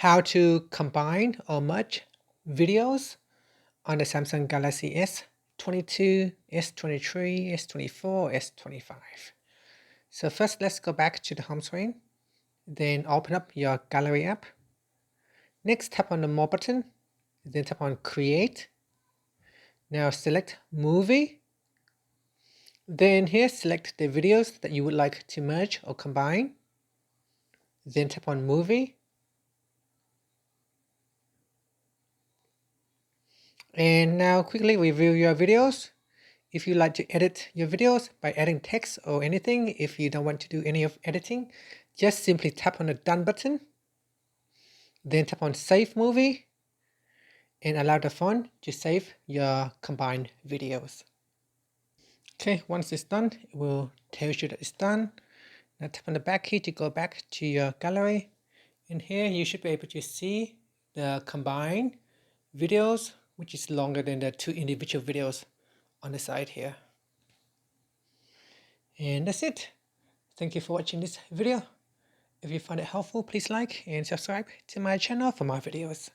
how to combine or merge videos on the Samsung Galaxy S22, S23, S24, S25. So first, let's go back to the home screen. Then open up your Gallery app. Next, tap on the More button. Then tap on Create. Now select Movie. Then here, select the videos that you would like to merge or combine. Then tap on Movie. And now quickly review your videos. If you like to edit your videos by adding text or anything, if you don't want to do any of editing, just simply tap on the Done button. Then tap on Save Movie and allow the phone to save your combined videos. Okay, once it's done, it will tell you that it's done. Now tap on the back key to go back to your gallery. And here you should be able to see the combined videos, which is longer than the two individual videos on the side here. And that's it. Thank you for watching this video. If you find it helpful, please like and subscribe to my channel for more videos.